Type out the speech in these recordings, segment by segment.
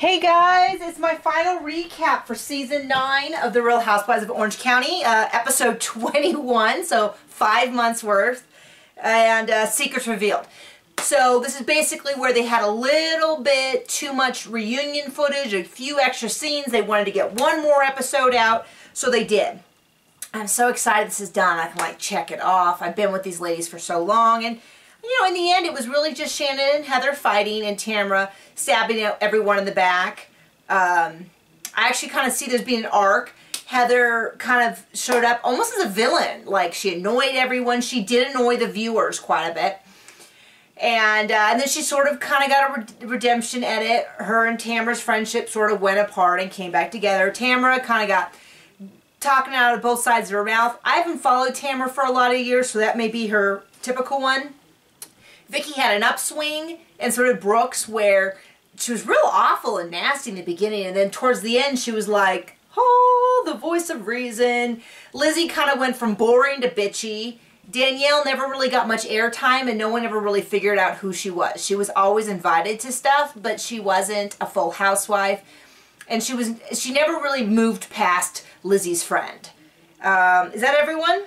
Hey guys, it's my final recap for season 9 of The Real Housewives of Orange County, episode 21, so 5 months worth, and secrets revealed. So this is basically where they had a little bit too much reunion footage, a few extra scenes. They wanted to get one more episode out, so they did. I'm so excited this is done. I can like check it off. I've been with these ladies for so long, and you know, in the end, it was really just Shannon and Heather fighting and Tamra stabbing everyone in the back. I actually kind of see there's being an arc. Heather kind of showed up almost as a villain. Like, she annoyed everyone. She did annoy the viewers quite a bit. And then she sort of kind of got a redemption edit. Her and Tamra's friendship sort of went apart and came back together. Tamra kind of got talking out of both sides of her mouth. I haven't followed Tamra for a lot of years, so that may be her typical one. Vicki had an upswing, and sort of Brooks, where she was real awful and nasty in the beginning, and then towards the end she was like, oh, the voice of reason. Lizzie kind of went from boring to bitchy. Danielle never really got much airtime, and no one ever really figured out who she was. She was always invited to stuff, but she wasn't a full housewife, and she never really moved past Lizzie's friend. Is that everyone?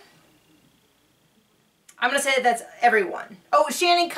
I'm going to say that that's everyone. Oh, Shannon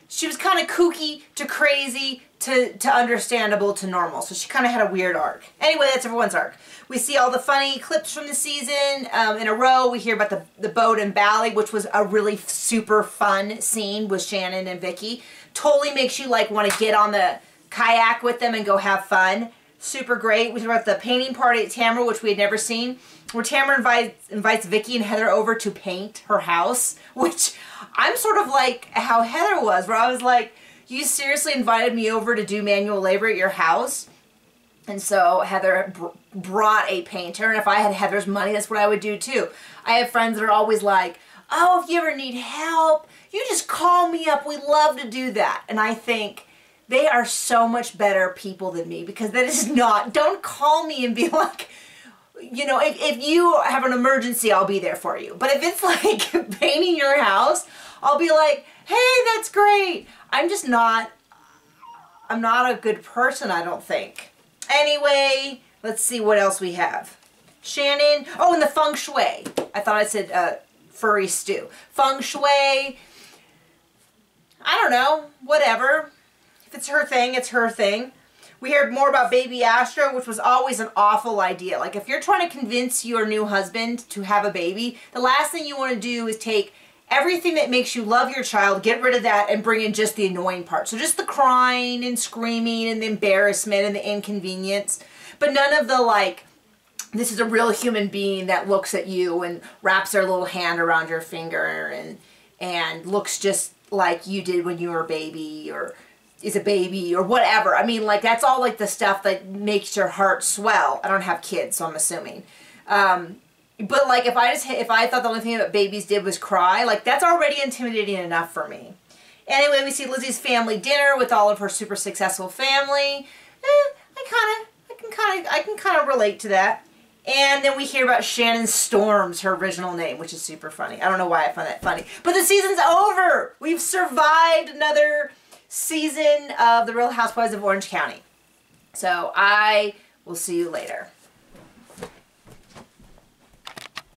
she was kind of kooky to crazy to understandable to normal. So she kind of had a weird arc. Anyway, that's everyone's arc. We see all the funny clips from the season in a row. We hear about the boat in Bali, which was a really super fun scene with Shannon and Vicki. Totally makes you like want to get on the kayak with them and go have fun. Super great. We hear about the painting party at Tamra, which we had never seen, where Tamra invites Vicki and Heather over to paint her house, which I'm sort of like how Heather was, where I was like, you seriously invited me over to do manual labor at your house? And so Heather brought a painter, and if I had Heather's money, that's what I would do too. I have friends that are always like, oh, if you ever need help, you just call me up. We love to do that. And I think they are so much better people than me, because that is not, don't call me and be like, you know, if you have an emergency, I'll be there for you. But if it's like painting your house, I'll be like, hey, that's great. I'm not a good person, I don't think. Anyway, let's see what else we have. Shannon, oh, and the feng shui. I thought I said furry stew. Feng shui, I don't know, whatever. If it's her thing, it's her thing. We heard more about baby Astro, which was always an awful idea. Like, if you're trying to convince your new husband to have a baby, the last thing you want to do is take everything that makes you love your child, get rid of that, and bring in just the annoying part. So just the crying and screaming and the embarrassment and the inconvenience. But none of the, like, this is a real human being that looks at you and wraps their little hand around your finger and looks just like you did when you were a baby, or is a baby, or whatever. I mean, like, that's all like the stuff that makes your heart swell. I don't have kids, so I'm assuming. But like, if I thought the only thing that babies did was cry, like, that's already intimidating enough for me. Anyway, we see Lizzie's family dinner with all of her super successful family. I can kind of relate to that. And then we hear about Shannon Storms, her original name, which is super funny. I don't know why I find that funny. But the season's over! We've survived another season of The Real Housewives of Orange County. So I will see you later.